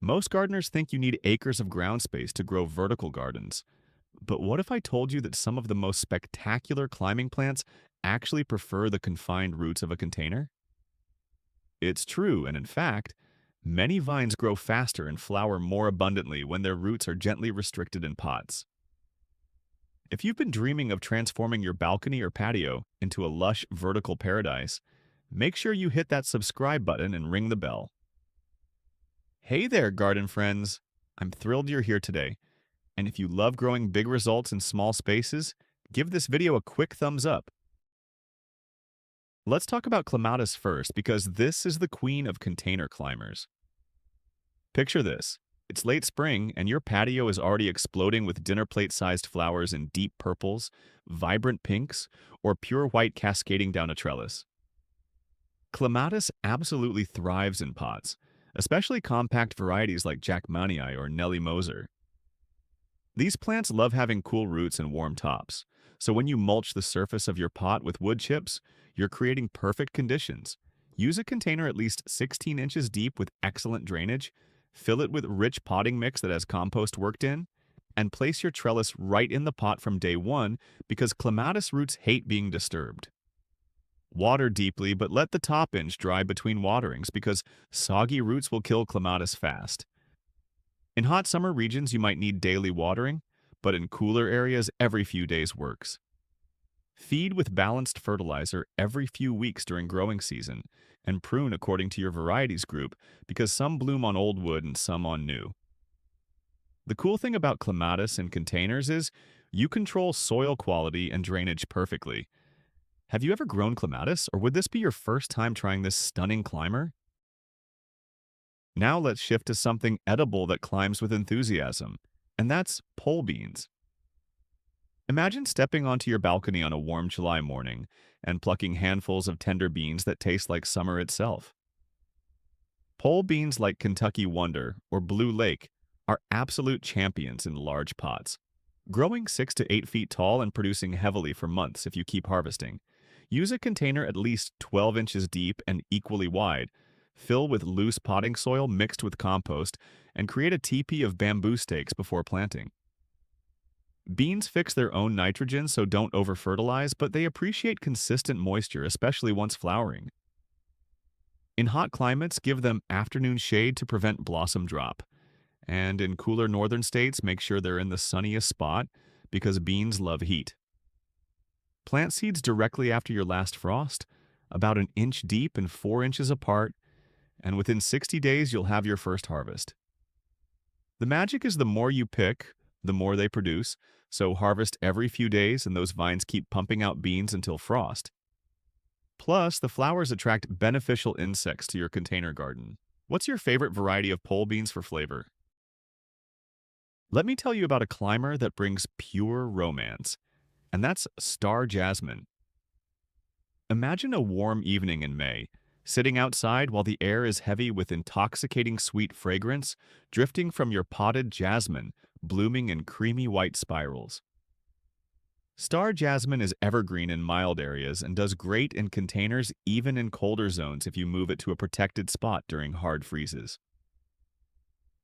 Most gardeners think you need acres of ground space to grow vertical gardens. But what if I told you that some of the most spectacular climbing plants actually prefer the confined roots of a container? It's true, and in fact, many vines grow faster and flower more abundantly when their roots are gently restricted in pots. If you've been dreaming of transforming your balcony or patio into a lush vertical paradise, make sure you hit that subscribe button and ring the bell. Hey there, garden friends! I'm thrilled you're here today. And if you love growing big results in small spaces, give this video a quick thumbs up. Let's talk about Clematis first because this is the queen of container climbers. Picture this. It's late spring and your patio is already exploding with dinner plate-sized flowers in deep purples, vibrant pinks, or pure white cascading down a trellis. Clematis absolutely thrives in pots, especially compact varieties like Jasmine or Nelly Moser. These plants love having cool roots and warm tops, so when you mulch the surface of your pot with wood chips, you're creating perfect conditions. Use a container at least 16 inches deep with excellent drainage, fill it with rich potting mix that has compost worked in, and place your trellis right in the pot from day one because clematis roots hate being disturbed. Water deeply, but let the top inch dry between waterings because soggy roots will kill clematis fast. In hot summer regions, you might need daily watering, but in cooler areas, every few days works. Feed with balanced fertilizer every few weeks during growing season, and prune according to your varieties group because some bloom on old wood and some on new. The cool thing about clematis in containers is you control soil quality and drainage perfectly. Have you ever grown clematis, or would this be your first time trying this stunning climber? Now let's shift to something edible that climbs with enthusiasm, and that's pole beans. Imagine stepping onto your balcony on a warm July morning and plucking handfuls of tender beans that taste like summer itself. Pole beans like Kentucky Wonder or Blue Lake are absolute champions in large pots, growing 6 to 8 feet tall and producing heavily for months if you keep harvesting. Use a container at least 12 inches deep and equally wide. Fill with loose potting soil mixed with compost, and create a teepee of bamboo stakes before planting. Beans fix their own nitrogen, so don't over-fertilize, but they appreciate consistent moisture, especially once flowering. In hot climates, give them afternoon shade to prevent blossom drop. And in cooler northern states, make sure they're in the sunniest spot because beans love heat. Plant seeds directly after your last frost, about an inch deep and 4 inches apart, and within 60 days you'll have your first harvest. The magic is the more you pick, the more they produce, so harvest every few days and those vines keep pumping out beans until frost. Plus, the flowers attract beneficial insects to your container garden. What's your favorite variety of pole beans for flavor? Let me tell you about a climber that brings pure romance, and that's star jasmine. Imagine a warm evening in May, sitting outside while the air is heavy with intoxicating sweet fragrance drifting from your potted jasmine, blooming in creamy white spirals. Star jasmine is evergreen in mild areas and does great in containers even in colder zones if you move it to a protected spot during hard freezes.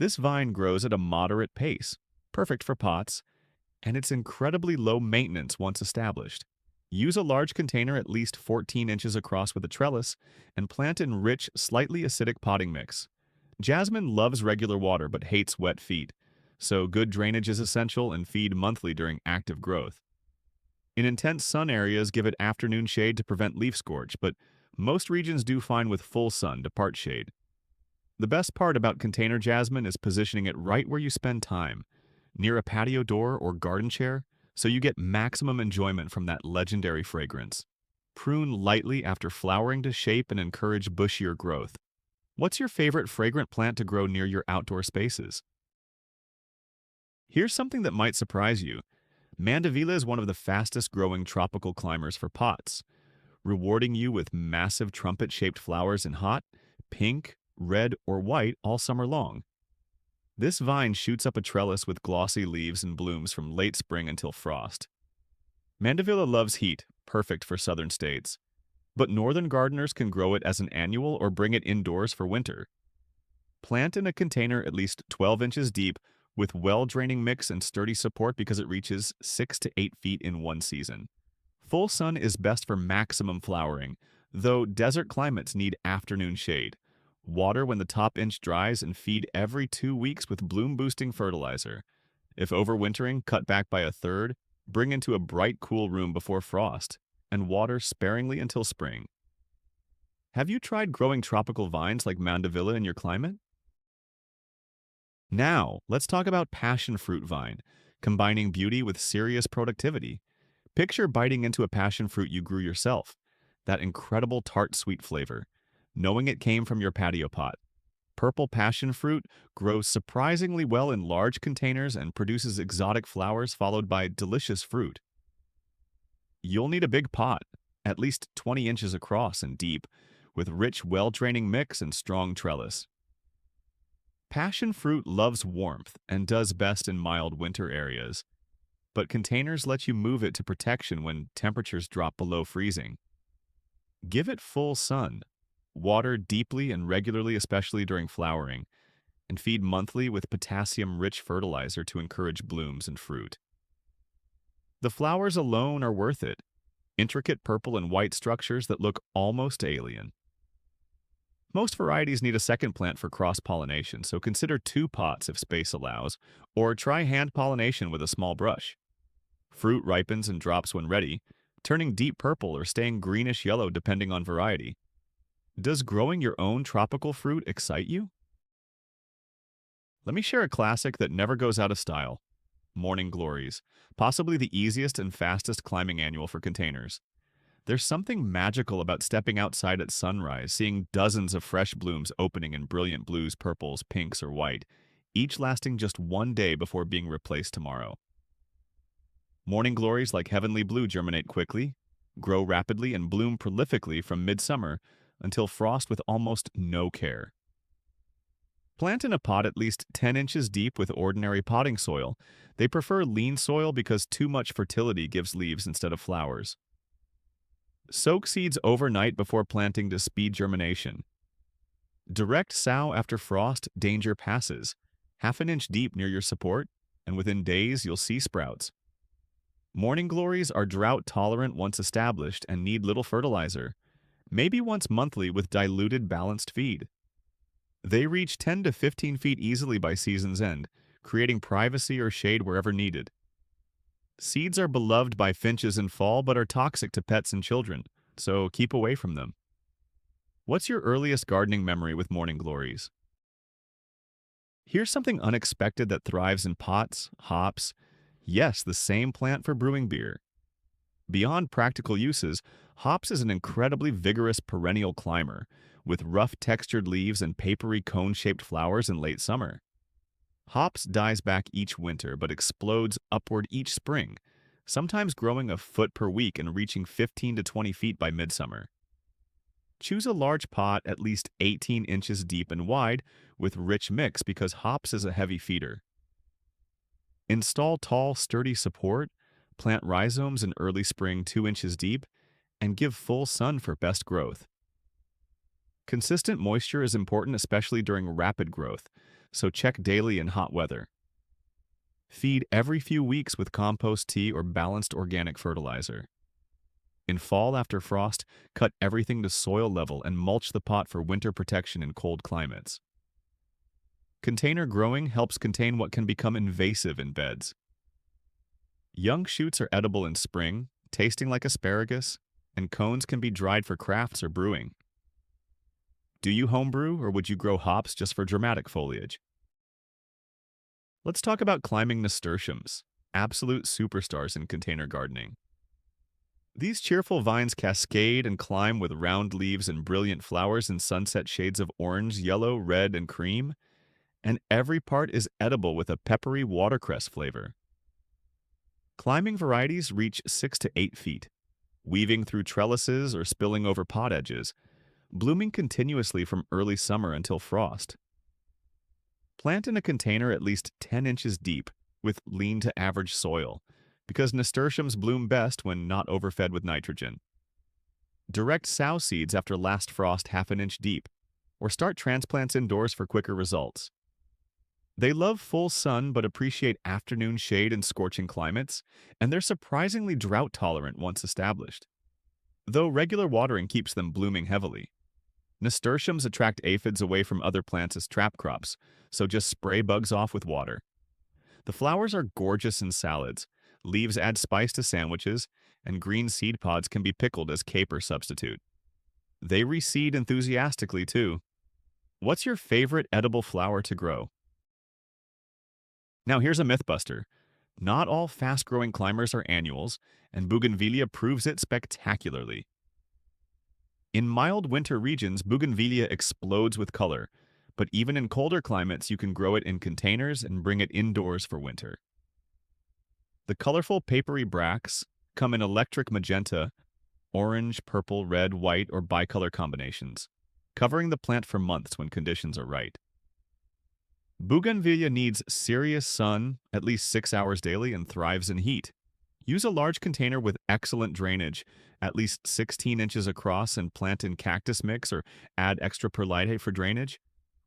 This vine grows at a moderate pace, perfect for pots, and it's incredibly low maintenance once established. Use a large container at least 14 inches across with a trellis and plant in rich, slightly acidic potting mix. Jasmine loves regular water but hates wet feet, so good drainage is essential and feed monthly during active growth. In intense sun areas, give it afternoon shade to prevent leaf scorch, but most regions do fine with full sun to part shade. The best part about container jasmine is positioning it right where you spend time, near a patio door or garden chair, so you get maximum enjoyment from that legendary fragrance. Prune lightly after flowering to shape and encourage bushier growth. What's your favorite fragrant plant to grow near your outdoor spaces? Here's something that might surprise you. Mandevilla is one of the fastest growing tropical climbers for pots, rewarding you with massive trumpet-shaped flowers in hot, pink, red, or white all summer long. This vine shoots up a trellis with glossy leaves and blooms from late spring until frost. Mandevilla loves heat, perfect for southern states, but northern gardeners can grow it as an annual or bring it indoors for winter. Plant in a container at least 12 inches deep with well-draining mix and sturdy support because it reaches 6 to 8 feet in one season. Full sun is best for maximum flowering, though desert climates need afternoon shade. Water when the top inch dries and feed every 2 weeks with bloom-boosting fertilizer. If overwintering, cut back by a third, bring into a bright, cool room before frost, and water sparingly until spring. Have you tried growing tropical vines like mandevilla in your climate? Now, let's talk about passion fruit vine, combining beauty with serious productivity. Picture biting into a passion fruit you grew yourself, that incredible tart sweet flavor, knowing it came from your patio pot. Purple passion fruit grows surprisingly well in large containers and produces exotic flowers followed by delicious fruit. You'll need a big pot, at least 20 inches across and deep, with rich, well-draining mix and strong trellis. Passion fruit loves warmth and does best in mild winter areas, but containers let you move it to protection when temperatures drop below freezing. Give it full sun, water deeply and regularly, especially during flowering, and feed monthly with potassium-rich fertilizer to encourage blooms and fruit. The flowers alone are worth it, intricate purple and white structures that look almost alien. Most varieties need a second plant for cross-pollination, so consider 2 pots if space allows, or try hand pollination with a small brush. Fruit ripens and drops when ready, turning deep purple or staying greenish-yellow depending on variety. Does growing your own tropical fruit excite you? Let me share a classic that never goes out of style: Morning Glories, possibly the easiest and fastest climbing annual for containers. There's something magical about stepping outside at sunrise, seeing dozens of fresh blooms opening in brilliant blues, purples, pinks, or white, each lasting just one day before being replaced tomorrow. Morning glories like heavenly blue germinate quickly, grow rapidly, and bloom prolifically from midsummer until frost with almost no care. Plant in a pot at least 10 inches deep with ordinary potting soil. They prefer lean soil because too much fertility gives leaves instead of flowers. Soak seeds overnight before planting to speed germination. Direct sow after frost, danger passes. Half an inch deep near your support, and within days you'll see sprouts. Morning glories are drought-tolerant once established and need little fertilizer, maybe once monthly with diluted balanced feed. They reach 10 to 15 feet easily by season's end, creating privacy or shade wherever needed. Seeds are beloved by finches in fall but are toxic to pets and children, so keep away from them. What's your earliest gardening memory with morning glories? Here's something unexpected that thrives in pots, hops. Yes, the same plant for brewing beer. Beyond practical uses, hops is an incredibly vigorous perennial climber, with rough textured leaves and papery cone-shaped flowers in late summer. Hops dies back each winter but explodes upward each spring, sometimes growing a foot per week and reaching 15 to 20 feet by midsummer. Choose a large pot at least 18 inches deep and wide with rich mix because hops is a heavy feeder. Install tall, sturdy support, plant rhizomes in early spring 2 inches deep, and give full sun for best growth. Consistent moisture is important, especially during rapid growth, so check daily in hot weather. Feed every few weeks with compost tea or balanced organic fertilizer. In fall after frost, cut everything to soil level and mulch the pot for winter protection in cold climates. Container growing helps contain what can become invasive in beds. Young shoots are edible in spring, tasting like asparagus, and cones can be dried for crafts or brewing. Do you homebrew, or would you grow hops just for dramatic foliage? Let's talk about climbing nasturtiums, absolute superstars in container gardening. These cheerful vines cascade and climb with round leaves and brilliant flowers in sunset shades of orange, yellow, red, and cream, and every part is edible with a peppery watercress flavor. Climbing varieties reach 6 to 8 feet, weaving through trellises or spilling over pot edges, blooming continuously from early summer until frost. Plant in a container at least 10 inches deep with lean to average soil, because nasturtiums bloom best when not overfed with nitrogen. Direct sow seeds after last frost half an inch deep, or start transplants indoors for quicker results. They love full sun but appreciate afternoon shade in scorching climates, and they're surprisingly drought tolerant once established, though regular watering keeps them blooming heavily. Nasturtiums attract aphids away from other plants as trap crops, so just spray bugs off with water. The flowers are gorgeous in salads, leaves add spice to sandwiches, and green seed pods can be pickled as caper substitute. They reseed enthusiastically too. What's your favorite edible flower to grow? Now here's a mythbuster. Not all fast-growing climbers are annuals, and bougainvillea proves it spectacularly. In mild winter regions, bougainvillea explodes with color, but even in colder climates you can grow it in containers and bring it indoors for winter. The colorful papery bracts come in electric magenta, orange, purple, red, white, or bicolor combinations, covering the plant for months when conditions are right. Bougainvillea needs serious sun, at least 6 hours daily, and thrives in heat. Use a large container with excellent drainage, at least 16 inches across, and plant in cactus mix or add extra perlite for drainage.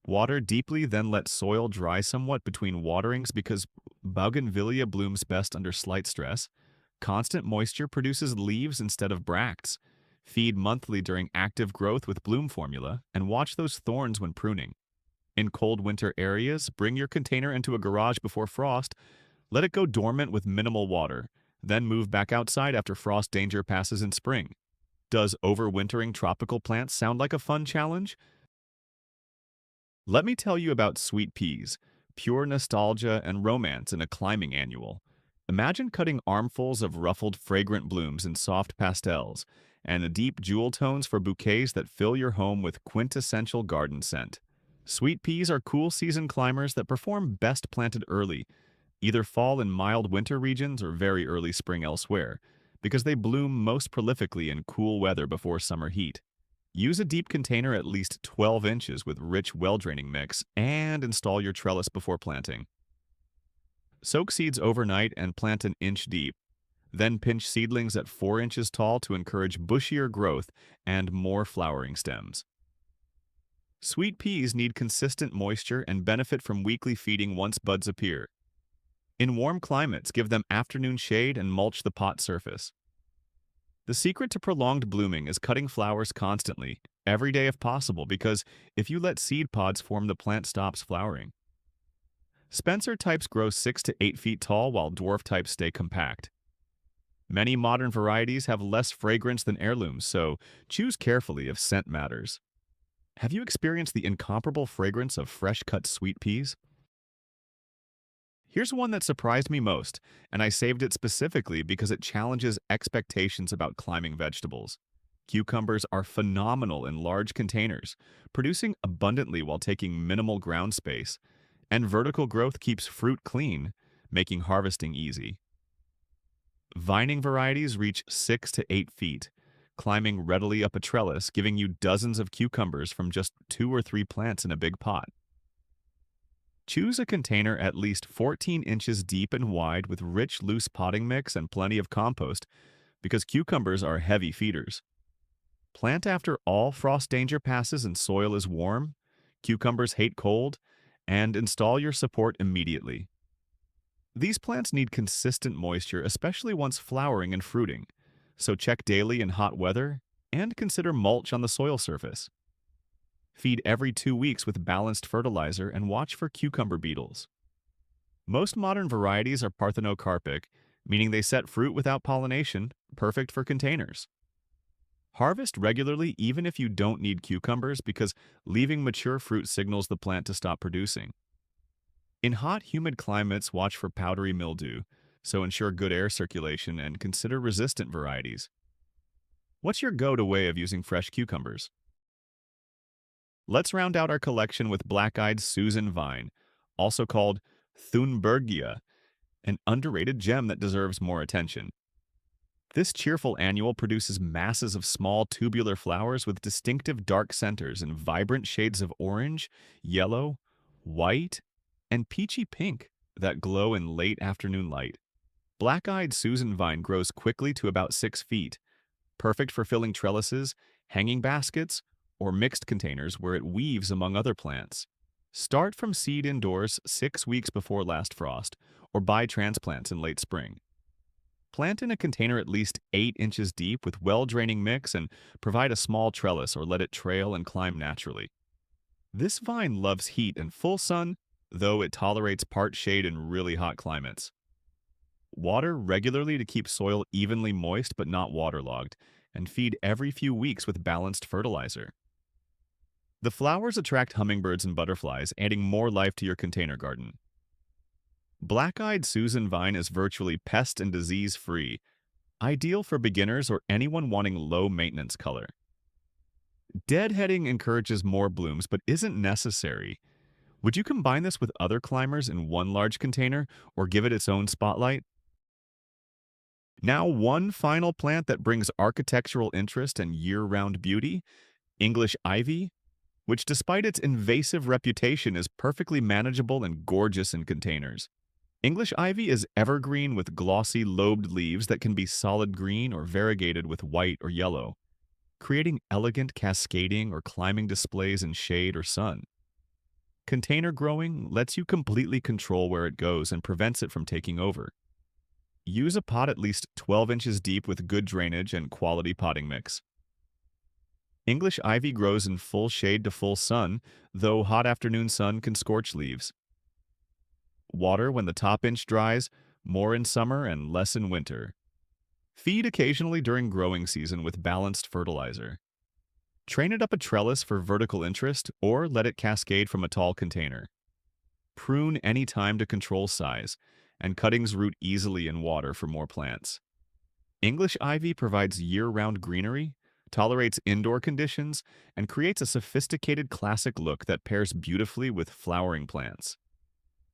Water deeply, then let soil dry somewhat between waterings because bougainvillea blooms best under slight stress. Constant moisture produces leaves instead of bracts. Feed monthly during active growth with bloom formula, and watch those thorns when pruning. In cold winter areas, bring your container into a garage before frost. Let it go dormant with minimal water, then move back outside after frost danger passes in spring. Does overwintering tropical plants sound like a fun challenge? Let me tell you about sweet peas, pure nostalgia and romance in a climbing annual. Imagine cutting armfuls of ruffled, fragrant blooms in soft pastels, and deep jewel tones for bouquets that fill your home with quintessential garden scent. Sweet peas are cool season climbers that perform best planted early, either fall in mild winter regions or very early spring elsewhere, because they bloom most prolifically in cool weather before summer heat. Use a deep container at least 12 inches with rich, well-draining mix, and install your trellis before planting. Soak seeds overnight and plant an inch deep. Then pinch seedlings at 4 inches tall to encourage bushier growth and more flowering stems. Sweet peas need consistent moisture and benefit from weekly feeding once buds appear. In warm climates, give them afternoon shade and mulch the pot surface. The secret to prolonged blooming is cutting flowers constantly, every day if possible, because if you let seed pods form, the plant stops flowering. Spencer types grow 6 to 8 feet tall, while dwarf types stay compact. Many modern varieties have less fragrance than heirlooms, so choose carefully if scent matters. Have you experienced the incomparable fragrance of fresh-cut sweet peas? Here's one that surprised me most, and I saved it specifically because it challenges expectations about climbing vegetables. Cucumbers are phenomenal in large containers, producing abundantly while taking minimal ground space, and vertical growth keeps fruit clean, making harvesting easy. Vining varieties reach 6 to 8 feet, climbing readily up a trellis, giving you dozens of cucumbers from just 2 or 3 plants in a big pot. Choose a container at least 14 inches deep and wide with rich, loose potting mix and plenty of compost, because cucumbers are heavy feeders. Plant after all frost danger passes and soil is warm, cucumbers hate cold, and install your support immediately. These plants need consistent moisture, especially once flowering and fruiting, so check daily in hot weather and consider mulch on the soil surface. Feed every 2 weeks with balanced fertilizer and watch for cucumber beetles. Most modern varieties are parthenocarpic, meaning they set fruit without pollination, perfect for containers. Harvest regularly even if you don't need cucumbers, because leaving mature fruit signals the plant to stop producing. In hot, humid climates, watch for powdery mildew, so ensure good air circulation and consider resistant varieties. What's your go-to way of using fresh cucumbers? Let's round out our collection with black-eyed Susan vine, also called Thunbergia, an underrated gem that deserves more attention. This cheerful annual produces masses of small tubular flowers with distinctive dark centers in vibrant shades of orange, yellow, white, and peachy pink that glow in late afternoon light. Black-eyed Susan vine grows quickly to about 6 feet, perfect for filling trellises, hanging baskets, or mixed containers where it weaves among other plants. Start from seed indoors 6 weeks before last frost, or buy transplants in late spring. Plant in a container at least 8 inches deep with well-draining mix and provide a small trellis or let it trail and climb naturally. This vine loves heat and full sun, though it tolerates part shade in really hot climates. Water regularly to keep soil evenly moist but not waterlogged, and feed every few weeks with balanced fertilizer. The flowers attract hummingbirds and butterflies, adding more life to your container garden. Black-eyed Susan vine is virtually pest and disease-free, ideal for beginners or anyone wanting low-maintenance color. Deadheading encourages more blooms but isn't necessary. Would you combine this with other climbers in one large container or give it its own spotlight? Now, one final plant that brings architectural interest and year-round beauty, English ivy, which despite its invasive reputation is perfectly manageable and gorgeous in containers. English ivy is evergreen with glossy lobed leaves that can be solid green or variegated with white or yellow, creating elegant cascading or climbing displays in shade or sun. Container growing lets you completely control where it goes and prevents it from taking over. Use a pot at least 12 inches deep with good drainage and quality potting mix. English ivy grows in full shade to full sun, though hot afternoon sun can scorch leaves. Water when the top inch dries, more in summer and less in winter. Feed occasionally during growing season with balanced fertilizer. Train it up a trellis for vertical interest or let it cascade from a tall container. Prune any time to control size, and cuttings root easily in water for more plants. English ivy provides year-round greenery, tolerates indoor conditions, and creates a sophisticated classic look that pairs beautifully with flowering plants.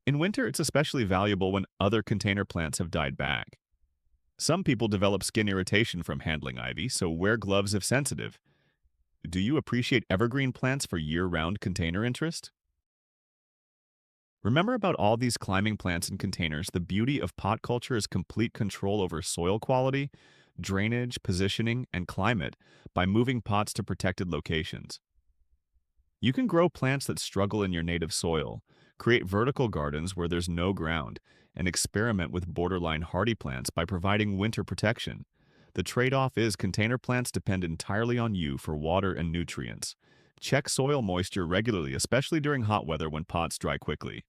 In winter, it's especially valuable when other container plants have died back. Some people develop skin irritation from handling ivy, so wear gloves if sensitive. Do you appreciate evergreen plants for year-round container interest? Remember about all these climbing plants in containers, the beauty of pot culture is complete control over soil quality, drainage, positioning, and climate by moving pots to protected locations. You can grow plants that struggle in your native soil, create vertical gardens where there's no ground, and experiment with borderline hardy plants by providing winter protection. The trade-off is container plants depend entirely on you for water and nutrients. Check soil moisture regularly, especially during hot weather when pots dry quickly.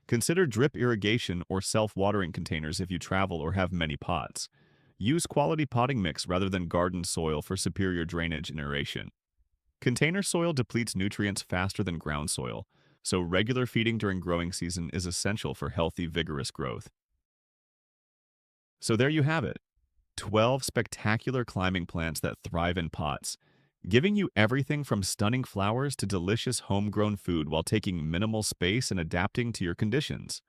Consider drip irrigation or self-watering containers if you travel or have many pots. Use quality potting mix rather than garden soil for superior drainage and aeration. Container soil depletes nutrients faster than ground soil, so regular feeding during growing season is essential for healthy, vigorous growth. So there you have it, 12 spectacular climbing plants that thrive in pots, giving you everything from stunning flowers to delicious homegrown food while taking minimal space and adapting to your conditions.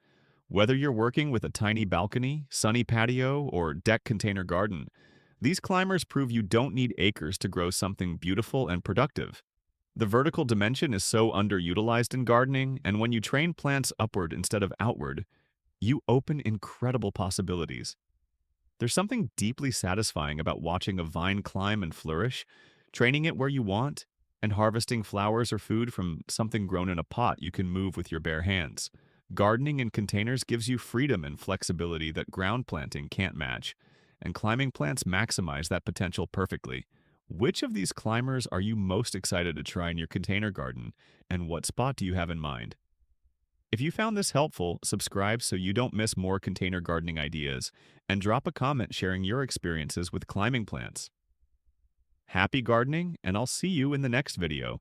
Whether you're working with a tiny balcony, sunny patio, or deck container garden, these climbers prove you don't need acres to grow something beautiful and productive. The vertical dimension is so underutilized in gardening, and when you train plants upward instead of outward, you open incredible possibilities. There's something deeply satisfying about watching a vine climb and flourish, training it where you want, and harvesting flowers or food from something grown in a pot you can move with your bare hands. Gardening in containers gives you freedom and flexibility that ground planting can't match, and climbing plants maximize that potential perfectly. Which of these climbers are you most excited to try in your container garden, and what spot do you have in mind? If you found this helpful, subscribe so you don't miss more container gardening ideas, and drop a comment sharing your experiences with climbing plants. Happy gardening, and I'll see you in the next video.